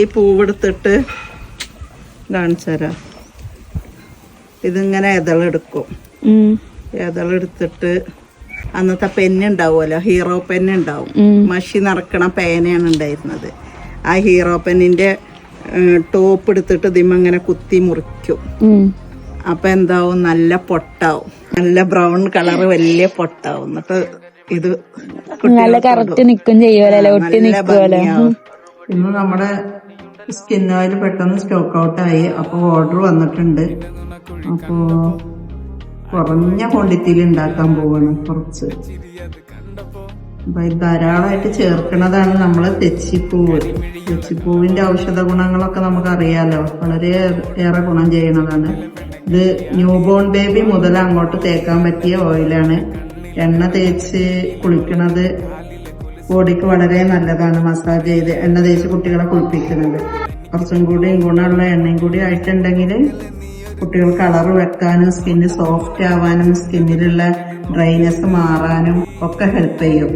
ഈ പൂവെടുത്തിട്ട് കാണിച്ചു തരാം. ഇതിങ്ങനെ എതളെടുക്കും. എതളെടുത്തിട്ട് അന്നത്തെ പെന്നുണ്ടാവുമല്ലോ, ഹീറോ പെന്നുണ്ടാവും, മഷി നിറക്കണ പേനയാണ് ഉണ്ടായിരുന്നത്. ആ ഹീറോ പെന്നിന്റെ ടോപ്പ് എടുത്തിട്ട് ഇതിങ്ങനെ കുത്തി മുറിക്കും. അപ്പൊ എന്താവും, നല്ല പൊട്ടാവും, നല്ല ബ്രൗൺ കളറ് വലിയ പൊട്ടാവും. എന്നിട്ട് ഇത് ഇന്ന് നമ്മുടെ സ്കിൻ ഓയിൽ പെട്ടെന്ന് സ്റ്റോക്ക് ഔട്ടായി. അപ്പോൾ ഓർഡർ വന്നിട്ടുണ്ട്. അപ്പോൾ കുറഞ്ഞ ക്വാണ്ടിറ്റിയിൽ ഉണ്ടാക്കാൻ പോവാണ് കുറച്ച്. അപ്പൊ ഇത് ധാരാളമായിട്ട് ചേർക്കുന്നതാണ് നമ്മള് തെച്ചിപ്പൂവ്. തെച്ചിപ്പൂവിന്റെ ഔഷധ ഗുണങ്ങളൊക്കെ നമുക്കറിയാലോ, വളരെ ഏറെ ഗുണം ചെയ്യണതാണ്. ഇത് ന്യൂ ബോൺ ബേബി മുതൽ അങ്ങോട്ട് തേക്കാൻ പറ്റിയ ഓയിലാണ്. എണ്ണ തേച്ച് കുളിക്കണത് ബോഡിക്ക് വളരെ നല്ലതാണ്. മസാജ് ചെയ്ത് എണ്ണ തേച്ച് കുട്ടികളെ കുളിപ്പിക്കുന്നത് കുറച്ചും കൂടി ഗുണമുള്ള എണ്ണയും കൂടി ആയിട്ടുണ്ടെങ്കിൽ കുട്ടികൾ കളർ വെക്കാനും സ്കിന്ന് സോഫ്റ്റ് ആവാനും സ്കിന്നിലുള്ള ഡ്രൈനെസ് മാറാനും ഒക്കെ ഹെൽപ്പ് ചെയ്യും.